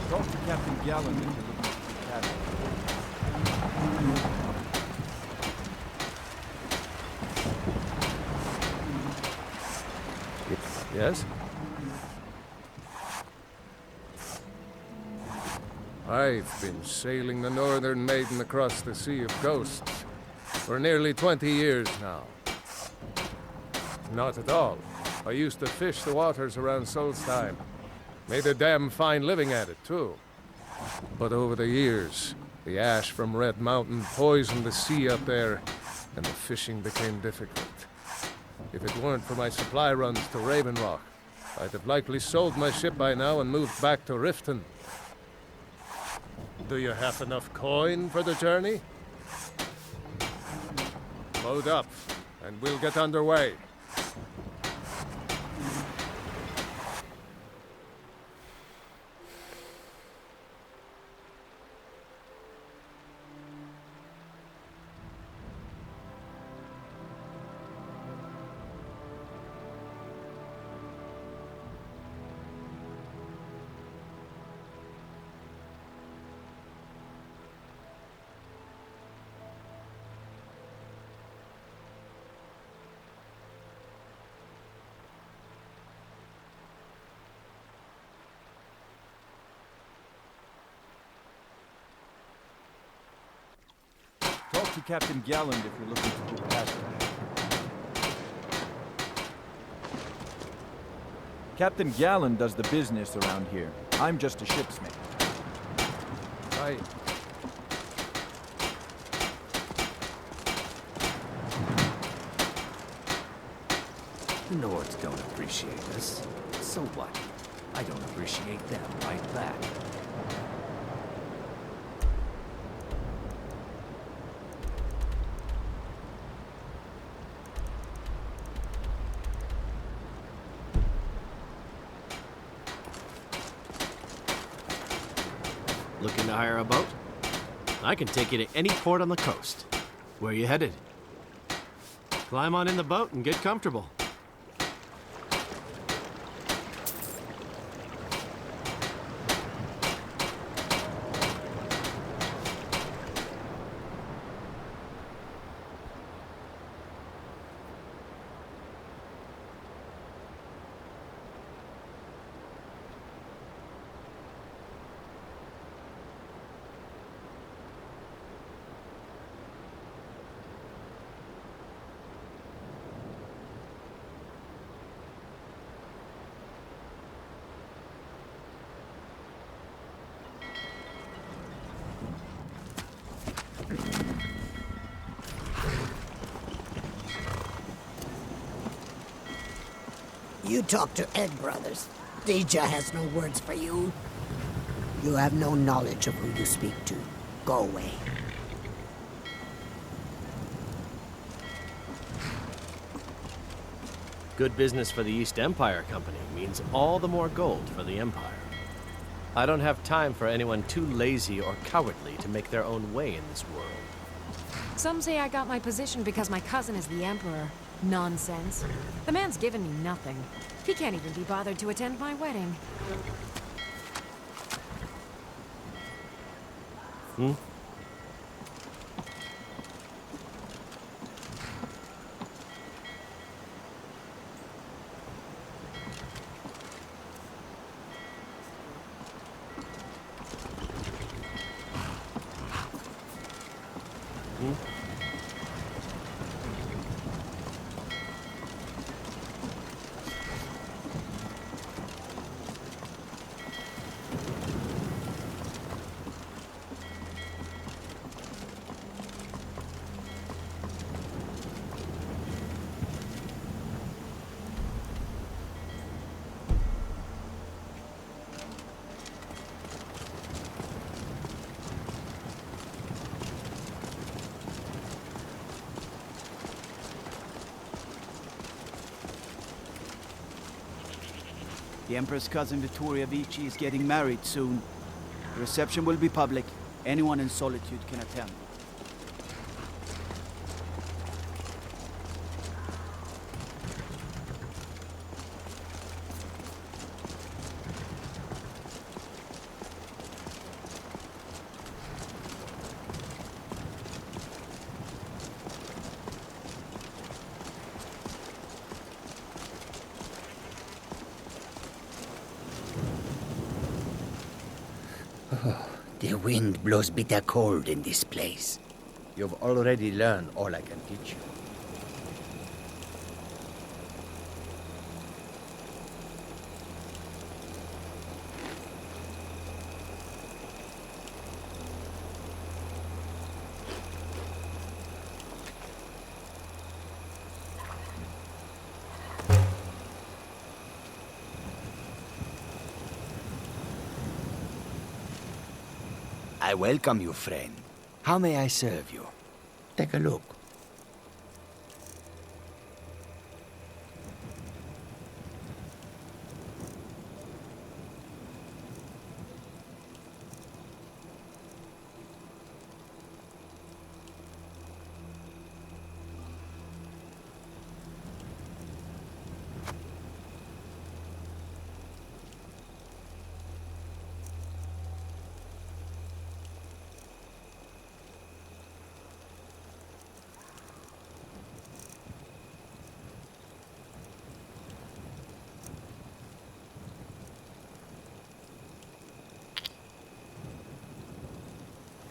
Talk to Captain Gallant if you're looking for the cabin. Yes? I've been sailing the Northern Maiden across the Sea of Ghosts for nearly 20 years now. Not at all. I used to fish the waters around Solstheim. Made a damn fine living at it, too. But over the years, the ash from Red Mountain poisoned the sea up there, and the fishing became difficult. If it weren't for my supply runs to Raven Rock, I'd have likely sold my ship by now and moved back to Riften. Do you have enough coin for the journey? Load up, and we'll get underway. Talk to Captain Gallant if you're looking for the passage. Captain Gallant does the business around here. I'm just a shipsmate. Right. The Nords don't appreciate us. So what? I don't appreciate them right back. Looking to hire a boat? I can take you to any port on the coast. Where you headed? Climb on in the boat and get comfortable. You talk to Ed Brothers. Deja has no words for you. You have no knowledge of who you speak to. Go away. Good business for the East Empire Company means all the more gold for the Empire. I don't have time for anyone too lazy or cowardly to make their own way in this world. Some say I got my position because my cousin is the Emperor. Nonsense. The man's given me nothing. He can't even be bothered to attend my wedding. Hmm? The Emperor's cousin Vittoria Vici is getting married soon. The reception will be public. Anyone in Solitude can attend. The wind blows bitter cold in this place. You've already learned all I can teach you. I welcome you, friend. How may I serve you? Take a look.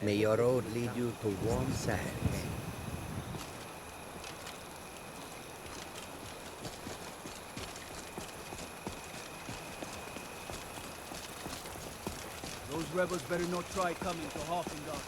May your road lead you to warm sands. Those rebels better not try coming to Hawkingdon.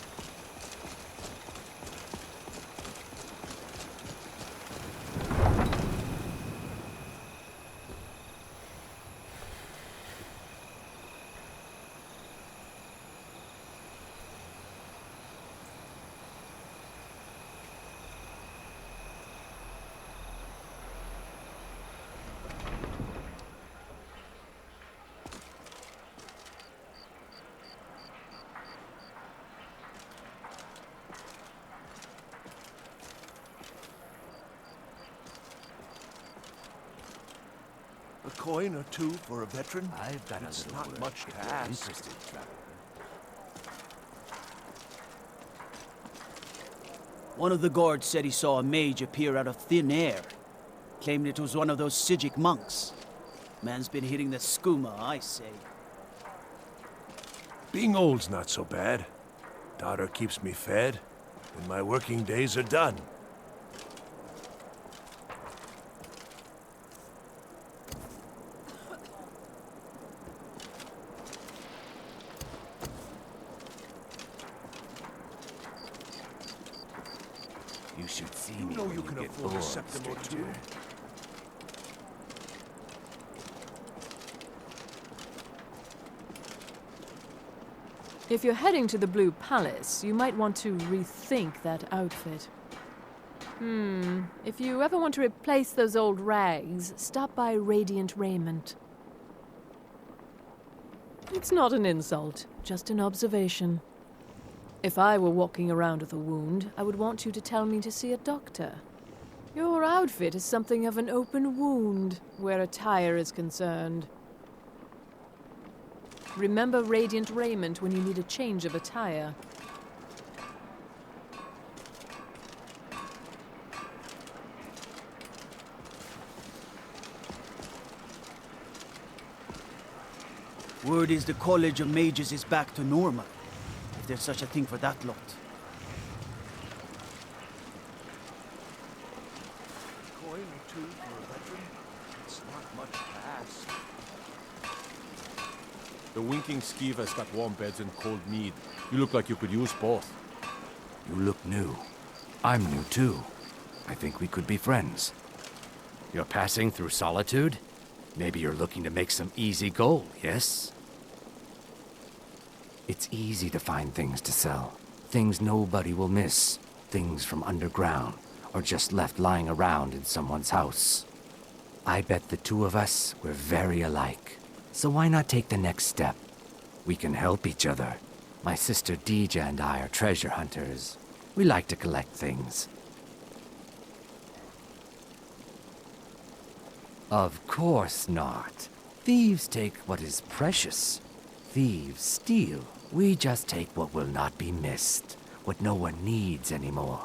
A coin or two for a veteran? I've got It's a little not word much if to you're ask. interested, traveler. One of the guards said he saw a mage appear out of thin air. Claimed it was one of those Sijic monks. Man's been hitting the skooma, I say. Being old's not so bad. Daughter keeps me fed, and my working days are done. You should see You me know when you can get afford a bored, septim or two. stranger. If you're heading to the Blue Palace, you might want to rethink that outfit. If you ever want to replace those old rags, stop by Radiant Raiment. It's not an insult, just an observation. If I were walking around with a wound, I would want you to tell me to see a doctor. Your outfit is something of an open wound, where attire is concerned. Remember Radiant Raiment when you need a change of attire. Word is the College of Mages is back to normal. If there's such a thing for that lot. Coin or two for a veteran? It's not much to ask. The Winking Skeever's got warm beds and cold mead. You look like you could use both. You look new. I'm new too. I think we could be friends. You're passing through solitude? Maybe you're looking to make some easy gold, yes? It's easy to find things to sell. Things nobody will miss. Things from underground, or just left lying around in someone's house. I bet the two of us were very alike. So why not take the next step? We can help each other. My sister Deja and I are treasure hunters. We like to collect things. Of course not. Thieves take what is precious. Thieves steal. We just take what will not be missed, what no one needs anymore.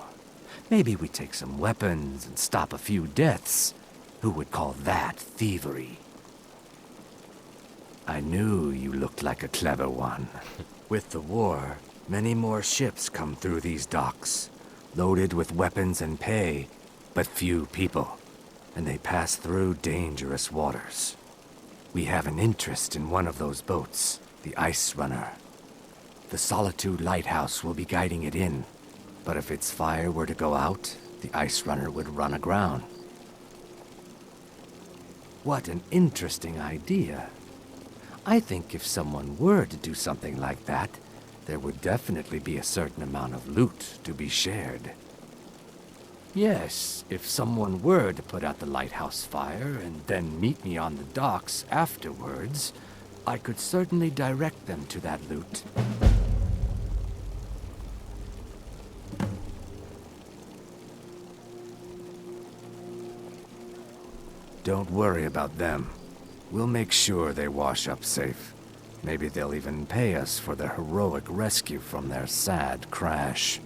Maybe we take some weapons and stop a few deaths. Who would call that thievery? I knew you looked like a clever one. With the war, many more ships come through these docks, loaded with weapons and pay, but few people, and they pass through dangerous waters. We have an interest in one of those boats, the Ice Runner. The Solitude Lighthouse will be guiding it in, but if its fire were to go out, the Ice Runner would run aground. What an interesting idea. I think if someone were to do something like that, there would definitely be a certain amount of loot to be shared. Yes, if someone were to put out the lighthouse fire and then meet me on the docks afterwards, I could certainly direct them to that loot. Don't worry about them. We'll make sure they wash up safe. Maybe they'll even pay us for their heroic rescue from their sad crash.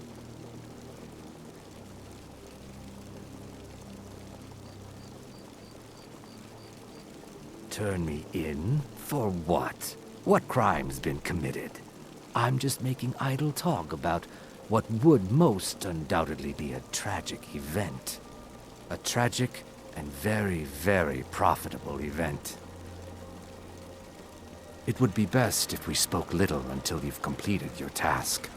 Turn me in? For what? What crime's been committed? I'm just making idle talk about what would most undoubtedly be a tragic event. A tragic and very, very profitable event. It would be best if we spoke little until you've completed your task.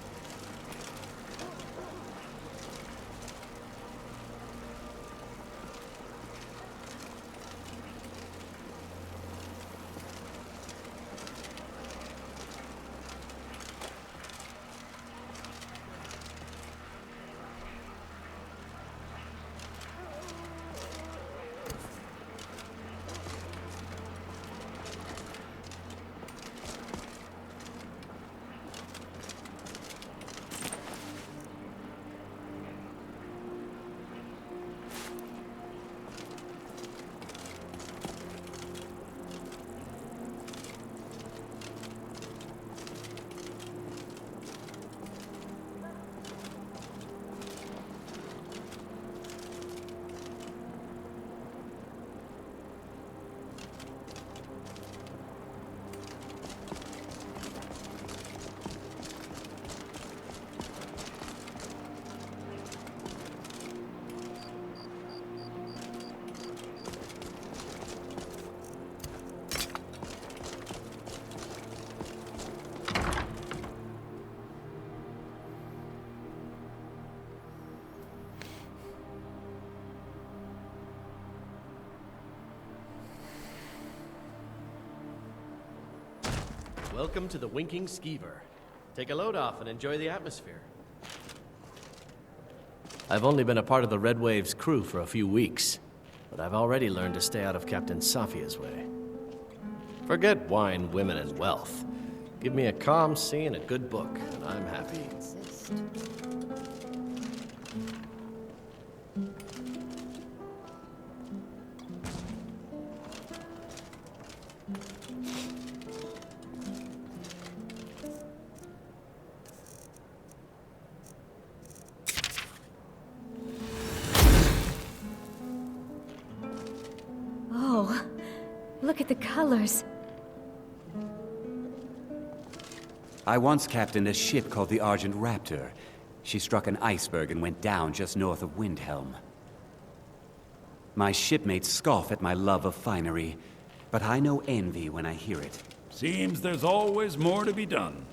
Welcome to the Winking Skeever. Take a load off and enjoy the atmosphere. I've only been a part of the Red Wave's crew for a few weeks, but I've already learned to stay out of Captain Safia's way. Forget wine, women, and wealth. Give me a calm sea and a good book, and I'm happy. Oh, look at the colors. I once captained a ship called the Argent Raptor. She struck an iceberg and went down just north of Windhelm. My shipmates scoff at my love of finery, but I know envy when I hear it. Seems there's always more to be done.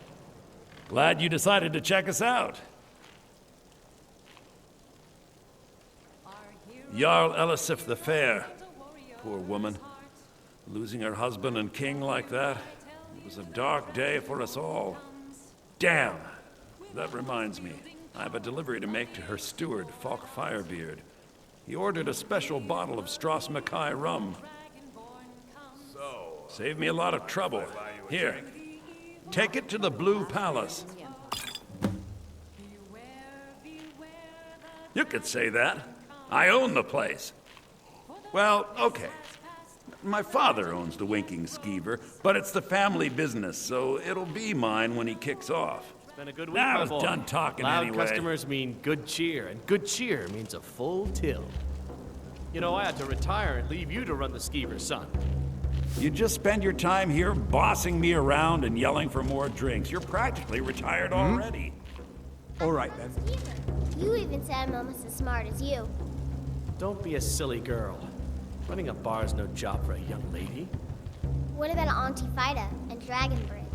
Glad you decided to check us out. Jarl Elisif the Fair. Poor woman. Losing her husband and king like that. It was a dark day for us all. Damn! That reminds me. I have a delivery to make to her steward, Falk Firebeard. He ordered a special bottle of Strass Mackay rum. Saved me a lot of trouble. Here, take it to the Blue Palace. You could say that. I own the place. Well, okay. My father owns the Winking Skeever, but it's the family business, so it'll be mine when he kicks off. It's been a good week, Now I my was boy. done talking Loud anyway. customers mean good cheer, and good cheer means a full till. You know, I had to retire and leave you to run the Skeever, son. You just spend your time here bossing me around and yelling for more drinks. You're practically retired already. All right, then. You even said I'm almost as smart as you. Don't be a silly girl. Running a bar is no job for a young lady. What about Auntie Fida and Dragonbridge?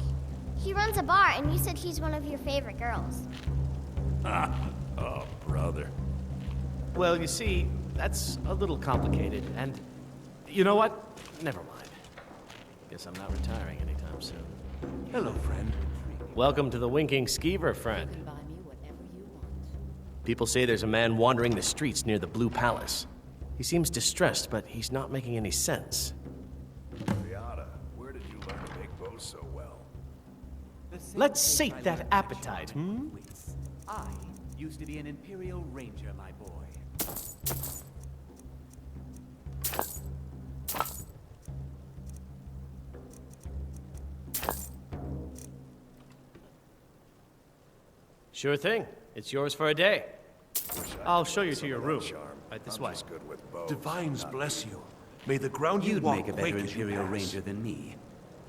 She runs a bar, and you said she's one of your favorite girls. Oh, brother. Well, you see, that's a little complicated, and you know what? Never mind. Guess I'm not retiring anytime soon. Hello, friend. Welcome to the Winking Skeever, friend. People say there's a man wandering the streets near the Blue Palace. He seems distressed, but he's not making any sense. Rihanna, where did you learn to make bows so well? Let's sate that appetite, hmm? I used to be an Imperial Ranger, my boy. Sure thing. It's yours for a day. I'll show you to your room. Right this way. Good with bows. Divines bless you. May the ground you You'd walk make a quake better as you Imperial pass. Ranger than me.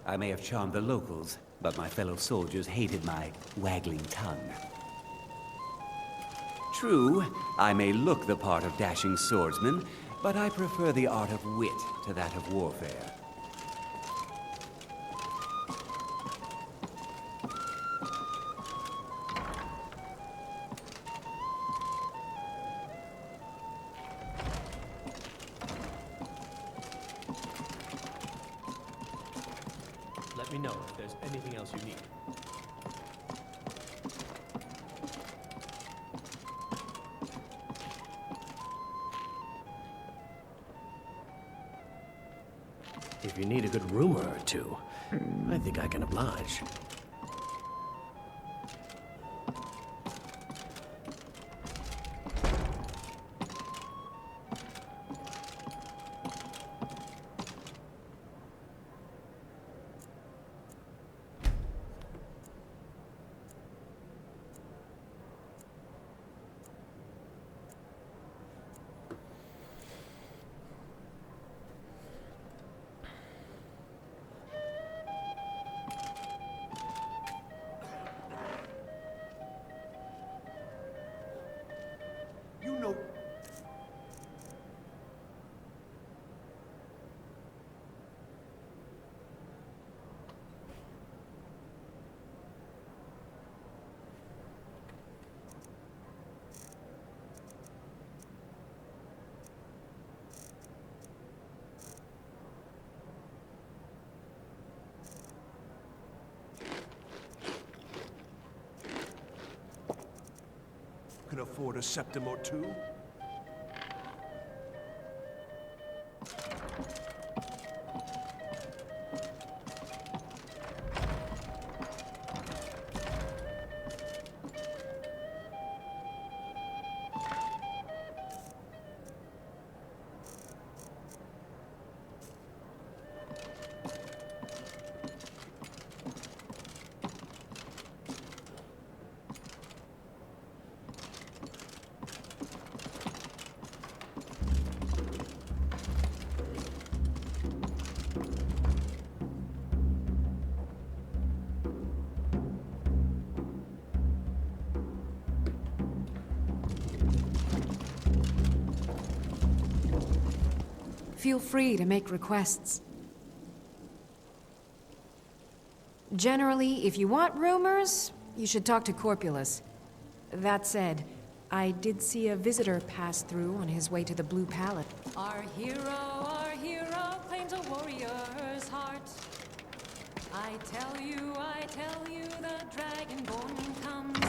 I may have charmed the locals, but my fellow soldiers hated my waggling tongue. True, I may look the part of dashing swordsman, but I prefer the art of wit to that of warfare. Let me know if there's anything else you need. If you need a good rumor or two, I think I can oblige. You know... Can afford a septim or two? Feel free to make requests. Generally, if you want rumors, you should talk to Corpulus. That said, I did see a visitor pass through on his way to the Blue Palace. Our hero claims a warrior's heart. I tell you, the Dragonborn comes.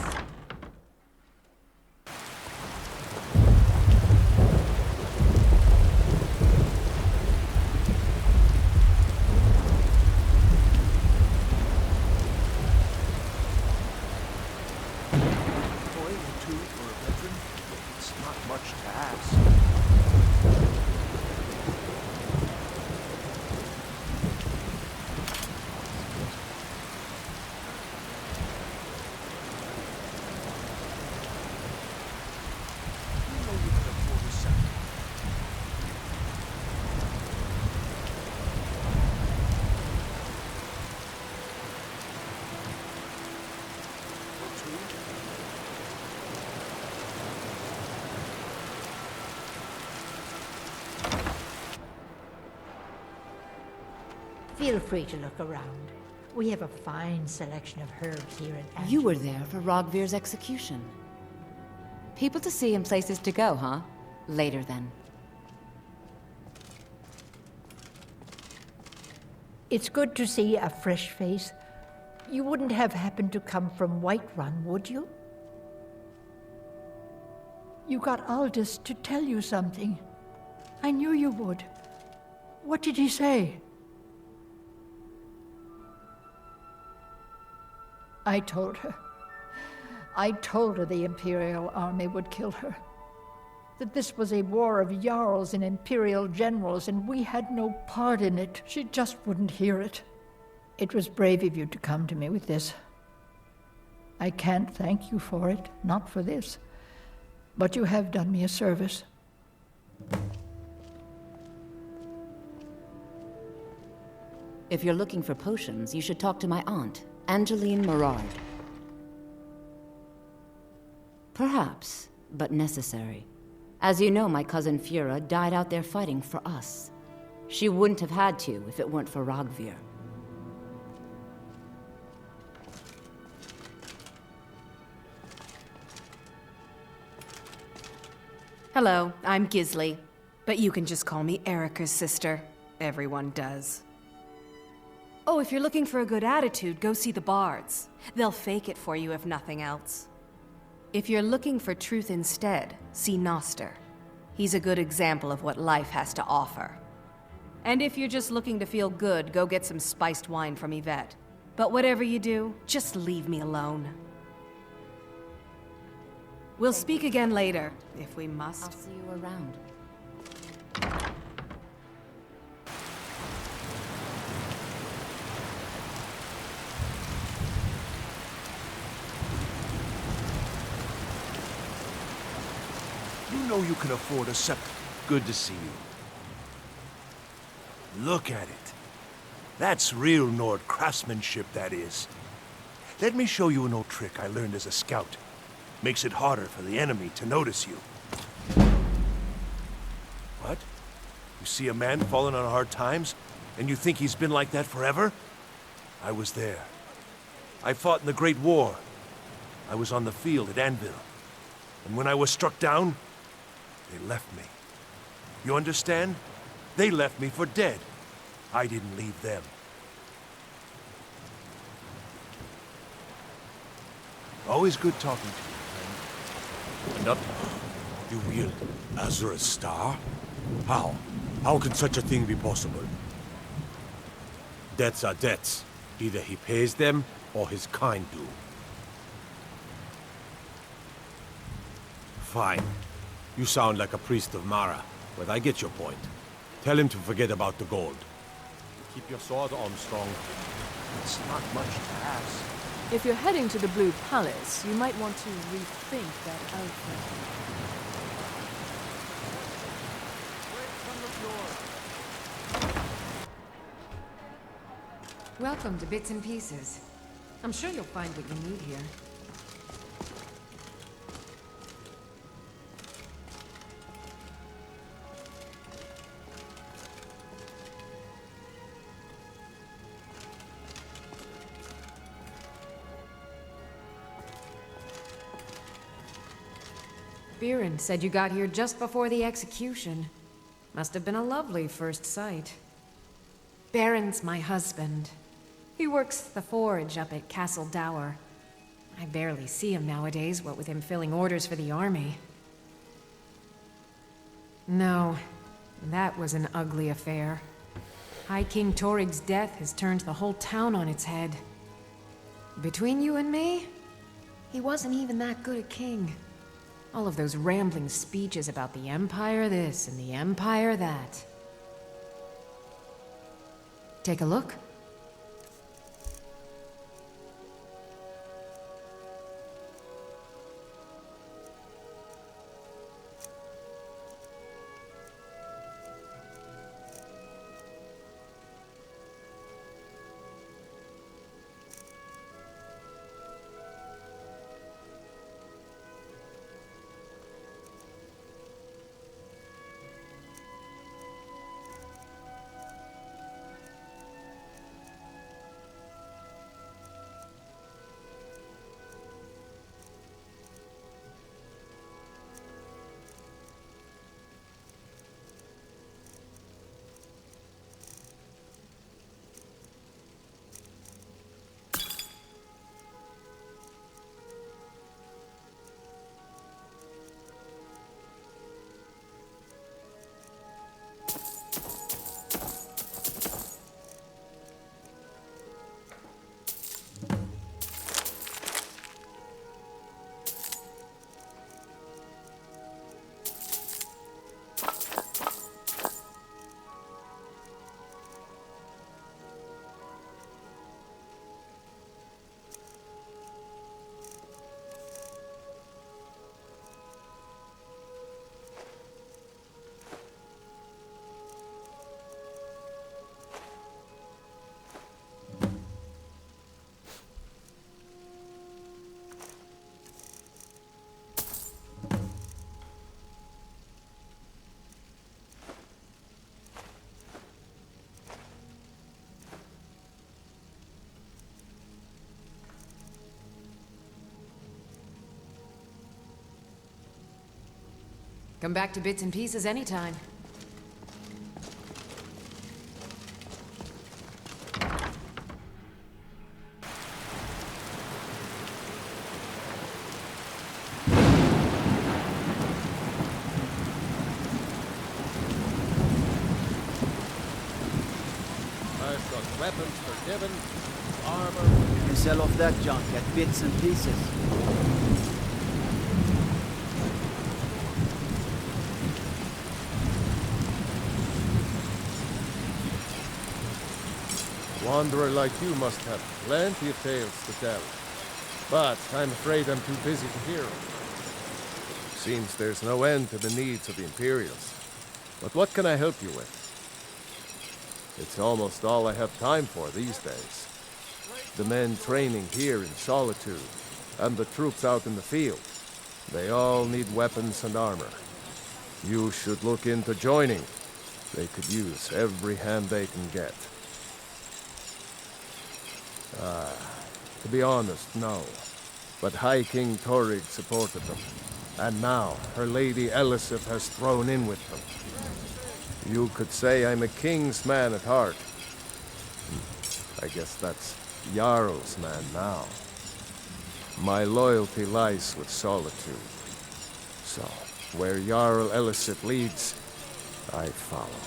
Feel free to look around. We have a fine selection of herbs here in Angelo. You were there for Rogvir's execution. People to see and places to go, huh? Later, then. It's good to see a fresh face. You wouldn't have happened to come from Whiterun, would you? You got Aldous to tell you something. I knew you would. What did he say? I told her. I told her the Imperial army would kill her. That this was a war of Jarls and Imperial generals, and we had no part in it. She just wouldn't hear it. It was brave of you to come to me with this. I can't thank you for it, not for this. But you have done me a service. If you're looking for potions, you should talk to my aunt, Angeline Morard. Perhaps, but necessary. As you know, my cousin Fura died out there fighting for us. She wouldn't have had to if it weren't for Rogvir. Hello, I'm Gisli, but you can just call me Erica's sister. Everyone does. Oh, if you're looking for a good attitude, go see the bards. They'll fake it for you if nothing else. If you're looking for truth instead, see Noster. He's a good example of what life has to offer. And if you're just looking to feel good, go get some spiced wine from Yvette. But whatever you do, just leave me alone. We'll speak again later, if we must. I'll see you around. You know you can afford a scepter. Good to see you. Look at it. That's real Nord craftsmanship, that is. Let me show you an old trick I learned as a scout. Makes it harder for the enemy to notice you. What? You see a man falling on hard times, and you think he's been like that forever? I was there. I fought in the Great War. I was on the field at Anvil. And when I was struck down, they left me. You understand? They left me for dead. I didn't leave them. Always good talking to you. And up, you wield Azura's star? How? How can such a thing be possible? Debts are debts. Either he pays them, or his kind do. Fine. You sound like a priest of Mara, but I get your point. Tell him to forget about the gold. Keep your sword, Armstrong. It's not much to ask. If you're heading to the Blue Palace, you might want to rethink that outfit. Welcome to Bits and Pieces. I'm sure you'll find what you need here. Biren said you got here just before the execution. Must have been a lovely first sight. Baron's my husband. He works the forge up at Castle Dower. I barely see him nowadays, what with him filling orders for the army. No, that was an ugly affair. High King Torig's death has turned the whole town on its head. Between you and me, he wasn't even that good a king. All of those rambling speeches about the Empire this and the Empire that. Take a look. Come back to bits and pieces anytime. I've got weapons forgiven, armor. You can sell off that junk at bits and pieces. A wanderer like you must have plenty of tales to tell. But I'm afraid I'm too busy to hear them. Seems there's no end to the needs of the Imperials. But what can I help you with? It's almost all I have time for these days. The men training here in Solitude, and the troops out in the field, they all need weapons and armor. You should look into joining. They could use every hand they can get. To be honest, no. But High King Torrig supported them. And now, her Lady Elisif has thrown in with them. You could say I'm a king's man at heart. I guess that's Jarl's man now. My loyalty lies with Solitude. So, where Jarl Elisif leads, I follow.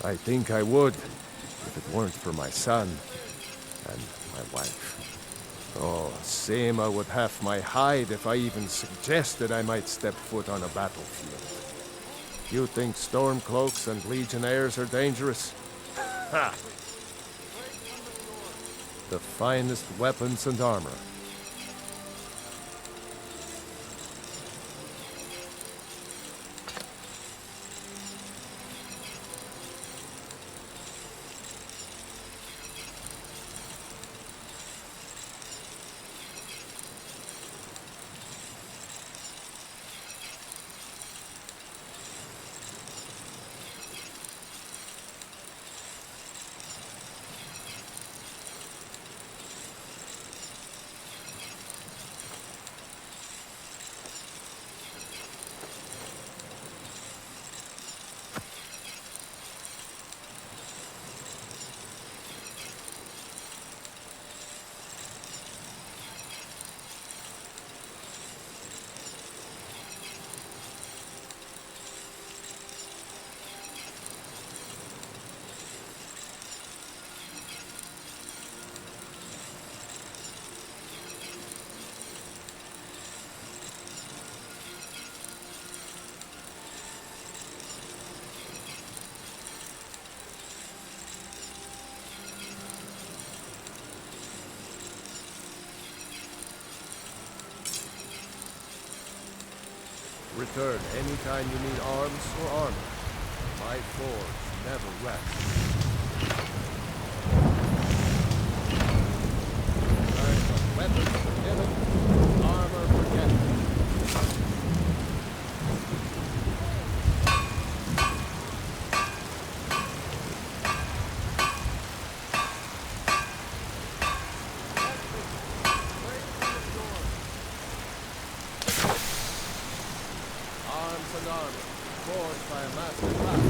I think I would, if it weren't for my son and my wife. Oh, Sema would have my hide if I even suggested I might step foot on a battlefield. You think Stormcloaks and Legionnaires are dangerous? Ha! The finest weapons and armor. Return anytime you need arms or armor. My forge never rests. I've got weapons forgiven, armor forgotten. Forged by a master craft.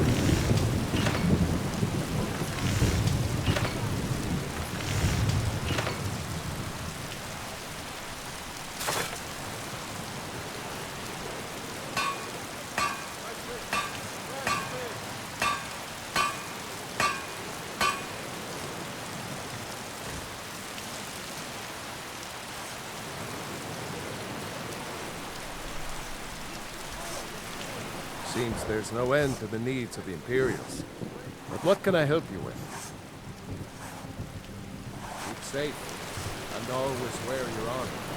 Seems there's no end to the needs of the Imperials. But what can I help you with? Keep safe, and always wear your armor.